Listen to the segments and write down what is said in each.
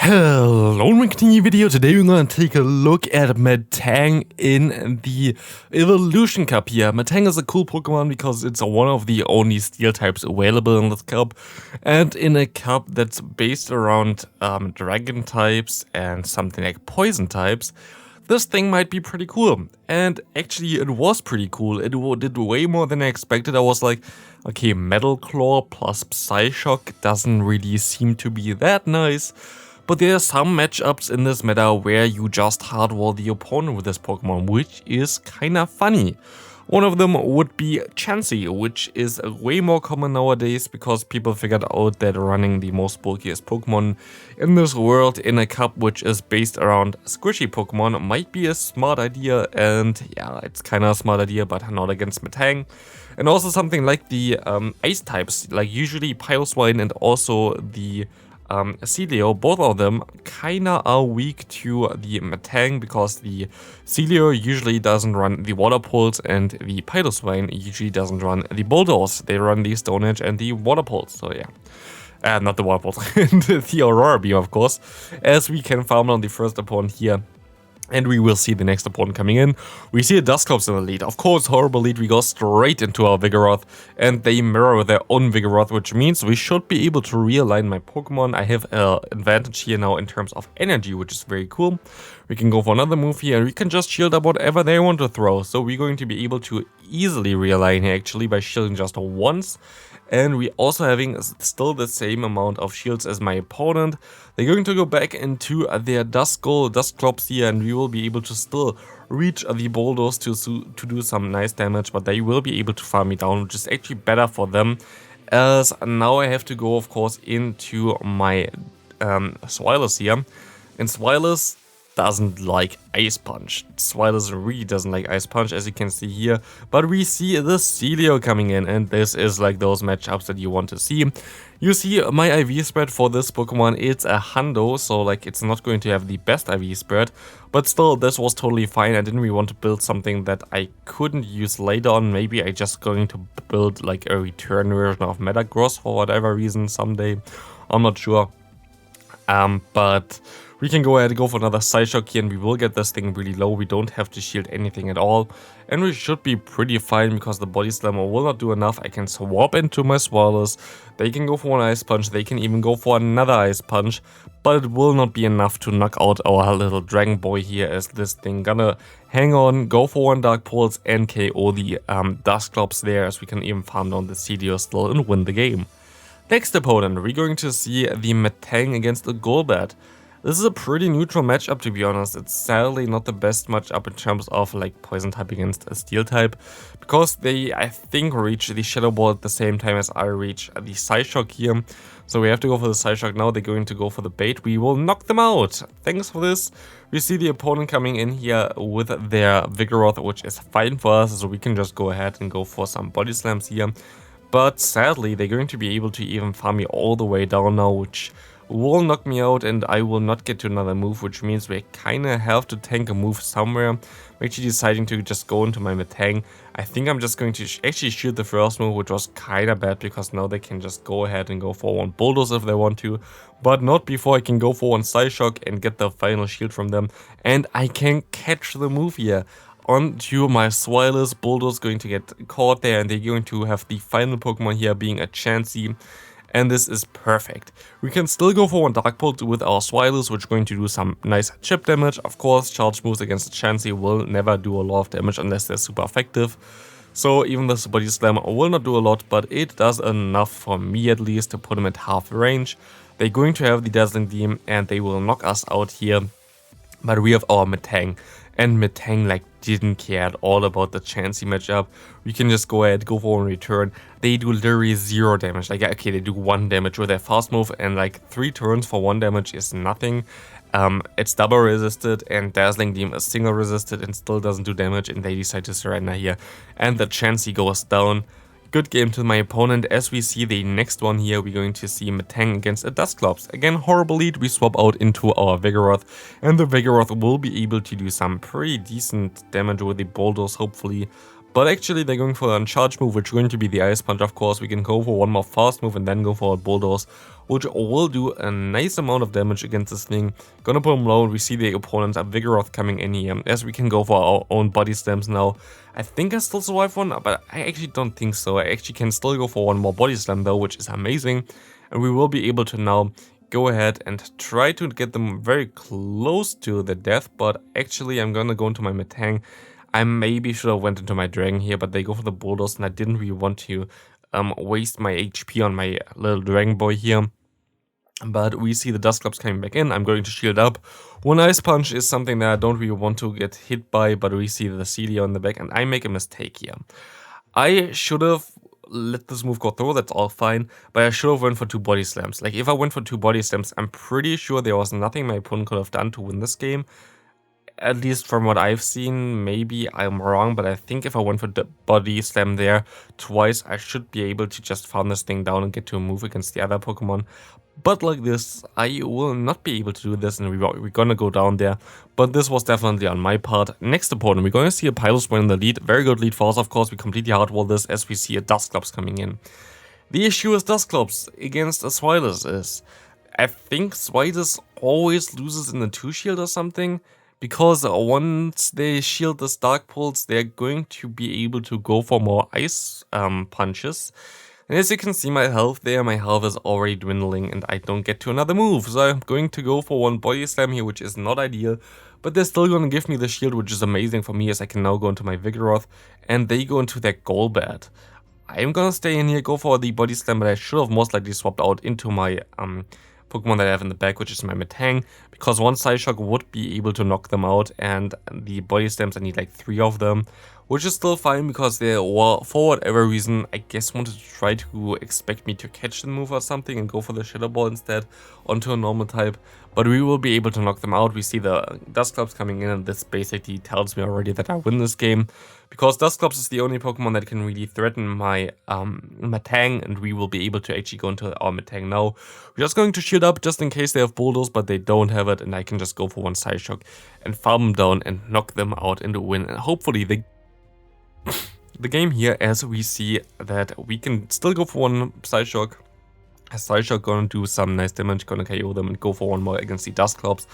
Hello, in my continued video. Today we're going to take a look at Metang in the Evolution Cup here. Metang is a cool Pokemon because it's one of the only Steel types available in this cup. And in a cup that's based around Dragon types and something like Poison types, this thing might be pretty cool. And actually it was pretty cool. It did way more than I expected. I was like, okay, Metal Claw plus Psyshock doesn't really seem to be that nice. But there are some matchups in this meta where you just hardwall the opponent with this Pokemon, which is kinda funny. One of them would be Chansey, which is way more common nowadays because people figured out that running the most bulkiest Pokemon in this world in a cup which is based around squishy Pokemon might be a smart idea, and yeah, it's kinda a smart idea, but not against Metang. And also something like the Ice types, like usually Piloswine and also the Celio, both of them kinda are weak to the Metang because the Celio usually doesn't run the Water Pulse and the Piloswine usually doesn't run the Bulldoze. They run the Stone Edge and the Water Pulse, so yeah. Not the Water Pulse, and the Aurora Beam, of course, as we can farm on the first opponent here. And we will see the next opponent coming in. We see a Dusclops in the lead. Of course, horrible lead. We go straight into our Vigoroth, and they mirror their own Vigoroth, which means we should be able to realign my Pokemon. I have an advantage here now in terms of energy, which is very cool. We can go for another move here, and we can just shield up whatever they want to throw. So we're going to be able to easily realign here, actually, by shielding just once. And we also having still the same amount of shields as my opponent. They're going to go back into their Dusclops here, and we will be able to still reach the Bulldoze to do some nice damage, but they will be able to farm me down, which is actually better for them, as now I have to go, of course, into my Swilus here. And Swilus doesn't like Ice Punch. Swilus really doesn't like Ice Punch, as you can see here. But we see the Celio coming in, and this is like those matchups that you want to see. You see my IV spread for this Pokemon, it's a hundo, so like it's not going to have the best IV spread. But still, this was totally fine. I didn't really want to build something that I couldn't use later on. Maybe I just going to build like a return version of Metagross for whatever reason someday. I'm not sure. But we can go ahead and go for another Psyshock here, and we will get this thing really low. We don't have to shield anything at all, and we should be pretty fine because the Body Slammer will not do enough. I can swap into my Swallows. They can go for one Ice Punch. They can even go for another Ice Punch, but it will not be enough to knock out our little Dragon Boy here, as this thing gonna hang on, go for one Dark Pulse, and KO the Dusclops there, as we can even farm down the Celio still and win the game. Next opponent, we're going to see the Metang against the Golbat. This is a pretty neutral matchup, to be honest. It's sadly not the best matchup in terms of like Poison type against a Steel type, because they, I think, reach the Shadow Ball at the same time as I reach the Psyshock here. So we have to go for the Psyshock now. They're going to go for the bait. We will knock them out. Thanks for this. We see the opponent coming in here with their Vigoroth, which is fine for us, so we can just go ahead and go for some Body Slams here. But sadly, they're going to be able to even farm me all the way down now, which will knock me out, and I will not get to another move, which means we kinda have to tank a move somewhere. I'm actually deciding to just go into my Metang. I think I'm just going to actually shoot the first move, which was kinda bad because now they can just go ahead and go for one Bulldoze if they want to, but not before I can go for one Psyshock and get the final shield from them, and I can catch the move here. Onto my Swilus. Bulldoze going to get caught there, and they're going to have the final Pokemon here being a Chansey. And this is perfect. We can still go for one Dark Pulse with our Swilus, which is going to do some nice chip damage. Of course, charge moves against the Chansey will never do a lot of damage unless they're super effective. So even this Body Slam will not do a lot, but it does enough for me at least to put him at half range. They're going to have the Dazzling Beam, and they will knock us out here. But we have our Metang, and Metang like didn't care at all about the Chansey matchup. We can just go ahead, go for a return. They do literally 0 damage. Like, okay, they do 1 damage with their fast move, and like 3 turns for 1 damage is nothing. It's double resisted, and Dazzling Beam is single resisted and still doesn't do damage, and they decide to surrender here. And the Chansey goes down. Good game to my opponent. As we see the next one here, we're going to see Metang against a Dusclops. Again, horrible lead. We swap out into our Vigoroth, and the Vigoroth will be able to do some pretty decent damage with the Bulldoze, hopefully. But actually they're going for a charge move, which is going to be the Ice Punch. Of course, we can go for one more fast move and then go for a Bulldoze, which will do a nice amount of damage against this thing. Gonna put him low, and we see the opponent, a Vigoroth, coming in here, as we can go for our own body slams now. I think I still survive one, but I actually don't think so. I actually can still go for one more body slam though, which is amazing. And we will be able to now go ahead and try to get them very close to the death, but actually I'm gonna go into my Metang. I maybe should have went into my Dragon here, but they go for the Bulldoze, and I didn't really want to waste my HP on my little Dragon Boy here. But we see the Dusclops coming back in. I'm going to shield up. One Ice Punch is something that I don't really want to get hit by, but we see the CD on the back, and I make a mistake here. I should have let this move go through, that's all fine, but I should have went for 2 body slams. Like, if I went for 2 body slams, I'm pretty sure there was nothing my opponent could have done to win this game. At least from what I've seen. Maybe I'm wrong, but I think if I went for the body slam there twice, I should be able to just farm this thing down and get to a move against the other Pokemon. But like this, I will not be able to do this, and we're gonna go down there. But this was definitely on my part. Next opponent, we're going to see a Piloswine in the lead. Very good lead for us, of course. We completely hardwall this as we see a Dusclops coming in. The issue with Dusclops against a Swidus is, I think Swidus always loses in the 2-shield or something. Because once they shield this Dark Pulse, they're going to be able to go for more Ice punches. And as you can see, my health is already dwindling, and I don't get to another move. So I'm going to go for one body slam here, which is not ideal. But they're still going to give me the shield, which is amazing for me, as I can now go into my Vigoroth, and they go into their Golbat. I'm gonna stay in here, go for the body slam, but I should have most likely swapped out into my Pokemon that I have in the back, which is my Metang, because one Psyshock would be able to knock them out, and the body slams, I need like 3 of them, which is still fine because they, for whatever reason, I guess wanted to try to expect me to catch the move or something and go for the Shadow Ball instead onto a normal type, but we will be able to knock them out. We see the Dusclops coming in, and this basically tells me already that I win this game, because Dusclops is the only Pokemon that can really threaten my Metang, and we will be able to actually go into our Metang now. We're just going to shield up just in case they have Bulldoze, but they don't have it, and I can just go for one Psyshock and farm them down and knock them out into win, and hopefully the game here, as we see that we can still go for one Psyshock. A Psyshock gonna do some nice damage, gonna KO them and go for one more against the Dusclops.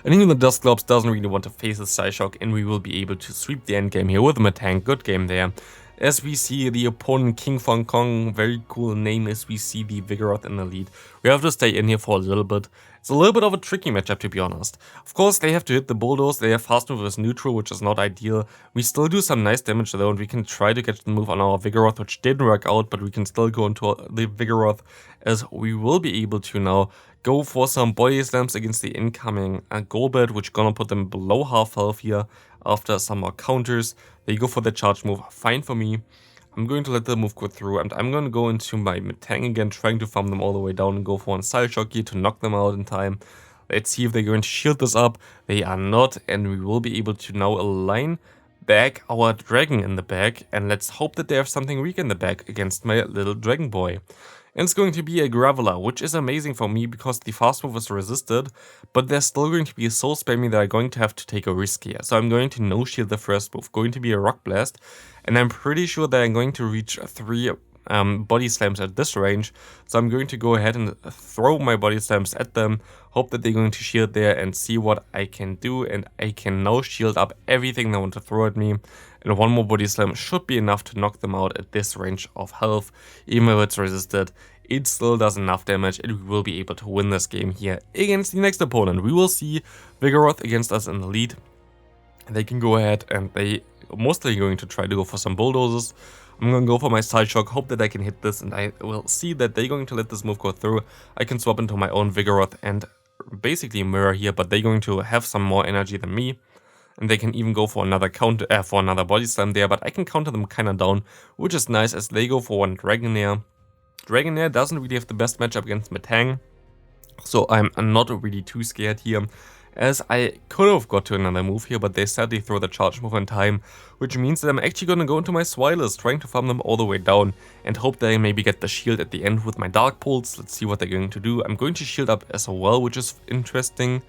And even the Dusclops doesn't really want to face the Psyshock, and we will be able to sweep the endgame here with Metang. Good game there. As we see the opponent King Fong Kong, very cool name, as we see the Vigoroth in the lead. We have to stay in here for a little bit. It's a little bit of a tricky matchup, to be honest. Of course, they have to hit the Bulldoze, they have Fast Move as neutral, which is not ideal. We still do some nice damage though, and we can try to catch the move on our Vigoroth, which didn't work out, but we can still go into the Vigoroth, as we will be able to now go for some body slams against the incoming Golbat, which gonna put them below half health here after some more counters. They go for the charge move, fine for me. I'm going to let the move go through, and I'm going to go into my Metang again, trying to farm them all the way down and go for one Psyshock here to knock them out in time. Let's see if they're going to shield this up. They are not, and we will be able to now align back our Dragon in the back, and let's hope that they have something weak in the back against my little Dragon Boy. And it's going to be a Graveler, which is amazing for me because the fast move is resisted, but they're still going to be so spammy that I'm going to have to take a risk here. So I'm going to no-shield the first move, going to be a Rock Blast, and I'm pretty sure that I'm going to reach 3 body slams at this range. So I'm going to go ahead and throw my body slams at them, hope that they're going to shield there and see what I can do, and I can now shield up everything they want to throw at me. And one more body slam should be enough to knock them out at this range of health. Even if it's resisted, it still does enough damage, and we will be able to win this game here against the next opponent. We will see Vigoroth against us in the lead. They can go ahead, and they mostly going to try to go for some Bulldozers. I'm going to go for my Psyshock, hope that I can hit this, and I will see that they're going to let this move go through. I can swap into my own Vigoroth and basically mirror here, but they're going to have some more energy than me. And they can even go for another counter, for another body slam there, but I can counter them kind of down, which is nice as they go for one Dragonair. Dragonair doesn't really have the best matchup against Metang, so I'm not really too scared here, as I could have got to another move here, but they sadly throw the charge move in time, which means that I'm actually going to go into my Swilers, trying to farm them all the way down, and hope that I maybe get the shield at the end with my Dark Pulse. Let's see what they're going to do. I'm going to shield up as well, which is interesting.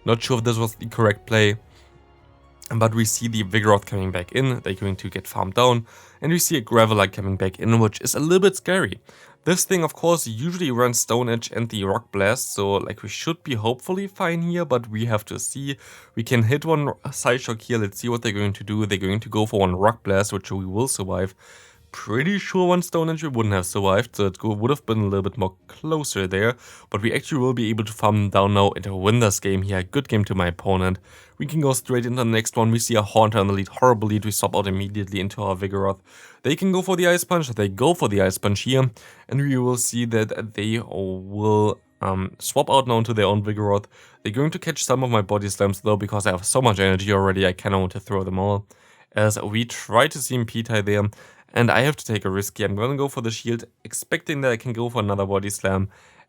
Not sure if this was the correct play. But we see the Vigoroth coming back in, they're going to get farmed down, and we see a Gravelite coming back in, which is a little bit scary. This thing, of course, usually runs Stone Edge and the Rock Blast, so like we should be hopefully fine here, but we have to see. We can hit one Side Shock here, let's see what they're going to do. They're going to go for one Rock Blast, which we will survive. Pretty sure one Stone Edge we wouldn't have survived, so it would have been a little bit more closer there. But we actually will be able to farm them down now and win this game here. Good game to my opponent. We can go straight into the next one. We see a Haunter on the lead, horrible lead. We swap out immediately into our Vigoroth. They can go for the Ice Punch. They go for the Ice Punch here. And we will see that they will swap out now into their own Vigoroth. They're going to catch some of my Body Slams though, because I have so much energy already. I kind of want to throw them all. As we try to see CMP there. And I have to take a risk here. I'm going to go for the shield, expecting that I can go for another Body Slam.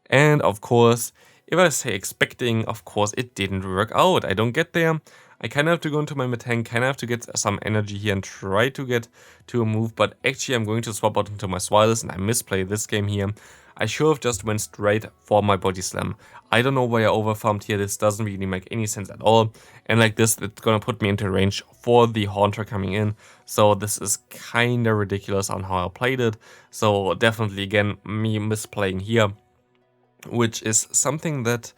And of course, if I say expecting, of course, it didn't work out. I don't get there. I kind of have to go into my Metang, kind of have to get some energy here and try to get to a move. But actually, I'm going to swap out into my Swilus, and I misplay this game here. I should have just went straight for my Body Slam. I don't know why I overfarmed here. This doesn't really make any sense at all. And like this, it's gonna put me into range for the Haunter coming in. So this is kinda ridiculous on how I played it. So definitely, again, me misplaying here, which is something that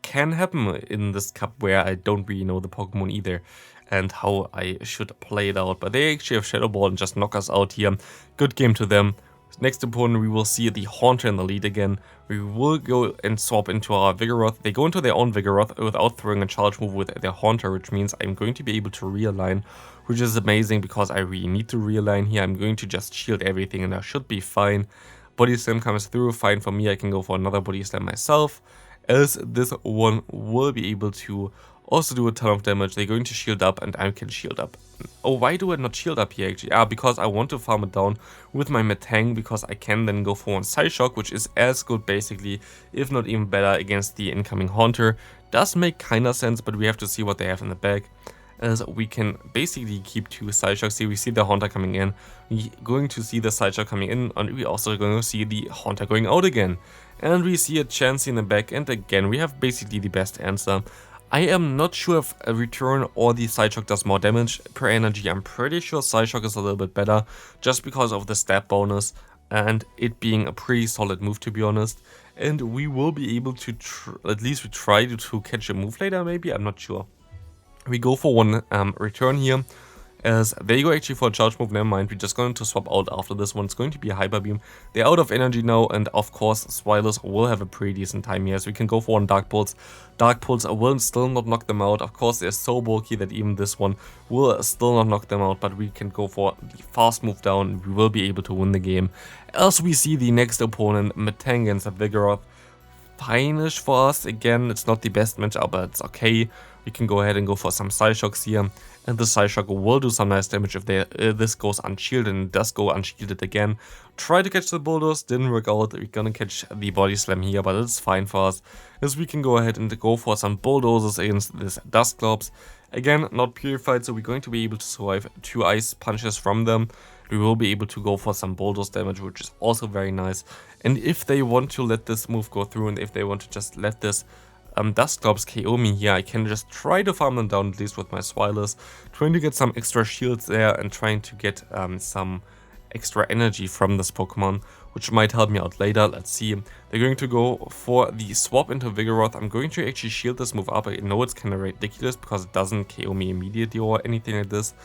can happen in this cup where I don't really know the Pokemon either and how I should play it out. But they actually have Shadow Ball and just knock us out here. Good game to them. Next opponent, we will see the Haunter in the lead again. We will go and swap into our Vigoroth. They go into their own Vigoroth without throwing a charge move with their Haunter, which means I'm going to be able to realign, which is amazing because I really need to realign here. I'm going to just shield everything and I should be fine. Body Slam comes through, fine for me. I can go for another Body Slam myself, as this one will be able to also do a ton of damage. They're going to shield up and I can shield up. Oh, why do I not shield up here actually? Because I want to farm it down with my Metang, because I can then go for one Side Shock, which is as good basically, if not even better, against the incoming Haunter. Does make kinda sense, but we have to see what they have in the bag. As we can basically keep two Side Shocks here. We see the Haunter coming in, we're going to see the Side Shock coming in, and we also going to see the Haunter going out again. And we see a Chansey in the back, and again we have basically the best answer. I am not sure if a return or the Side Shock does more damage per energy. I'm pretty sure Side Shock is a little bit better, just because of the stab bonus and it being a pretty solid move, to be honest. And we will be able to, at least we try to catch a move later maybe, I'm not sure. We go for one return here, as they go actually for a charge move, never mind, we're just going to swap out after this one. It's going to be a Hyper Beam. They're out of energy now, and of course Swilus will have a pretty decent time here, so we can go for one Dark Pulse. Dark Pulse will still not knock them out. Of course they're so bulky that even this one will still not knock them out, but we can go for the fast move down and we will be able to win the game. As we see the next opponent, Metang against Vigoroth. Fine-ish for us. Again, it's not the best matchup, but it's okay. We can go ahead and go for some Side Shocks here, and the Side Shock will do some nice damage if this goes unshielded, and it does go unshielded again. Try to catch the Bulldoze, didn't work out. We're gonna catch the Body Slam here, but it's fine for us, as we can go ahead and go for some Bulldozers against this Dusclops. Again, not purified, so we're going to be able to survive two Ice Punches from them. We will be able to go for some Bulldoze damage, which is also very nice. And if they want to let this move go through, and if they want to just let this Dusclops KO me here, I can just try to farm them down, at least with my Swilus, trying to get some extra shields there and trying to get some extra energy from this Pokemon, which might help me out later. Let's see. They're going to go for the swap into Vigoroth. I'm going to actually shield this move up. I know it's kind of ridiculous because it doesn't KO me immediately or anything like this,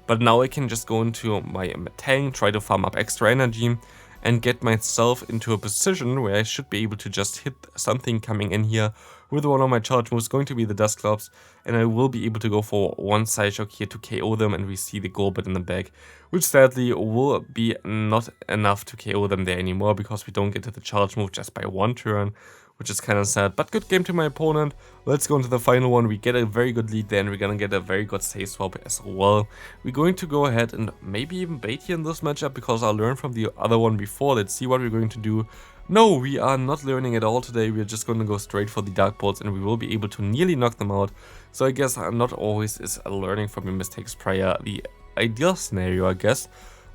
but now I can just go into my Metang, try to farm up extra energy, and get myself into a position where I should be able to just hit something coming in here with one of my charge moves, going to be the Dusclops, and I will be able to go for one Side Shock here to KO them, and we see the Golbat in the back, which sadly will be not enough to KO them there anymore, because we don't get to the charge move just by one turn, which is kind of sad. But good game to my opponent. Let's go into the final one. We get a very good lead there, and we're gonna get a very good save swap as well. We're going to go ahead and maybe even bait here in this matchup, because I learned from the other one before. Let's see what we're going to do. No, we are not learning at all today. We're just going to go straight for the Dark Pulse, and we will be able to nearly knock them out. So I guess not always is learning from your mistakes prior the ideal scenario, I guess.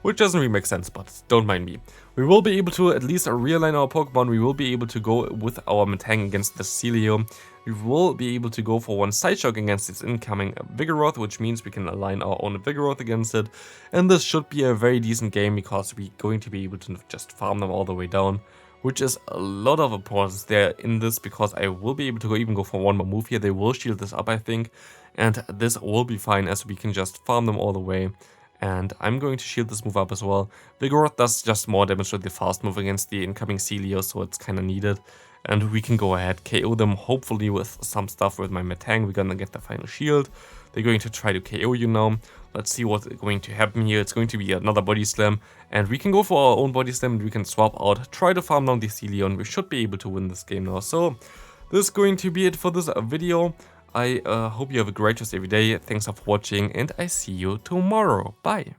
Which doesn't really make sense, but don't mind me. We will be able to at least realign our Pokemon. We will be able to go with our Metang against the Celio. we will be able to go for one side shock against this incoming Vigoroth, which means we can align our own Vigoroth against it. And this should be a very decent game because we're going to be able to just farm them all the way down, which is a lot of importance there in this, because I will be able to even go for one more move here. They will shield this up, I think, and this will be fine as we can just farm them all the way. And I'm going to shield this move up as well. Vigoroth does just more damage with the fast move against the incoming Celio, so it's kind of needed. And we can go ahead, KO them, hopefully with some stuff with my Metang. We're gonna get the final shield. They're going to try to KO you now. Let's see what's going to happen here. It's going to be another body slam. And we can go for our own body slam and we can swap out, try to farm down the Celio, and we should be able to win this game now. So this is going to be it for this video. I hope you have a great rest of your day. Thanks for watching and I see you tomorrow. Bye.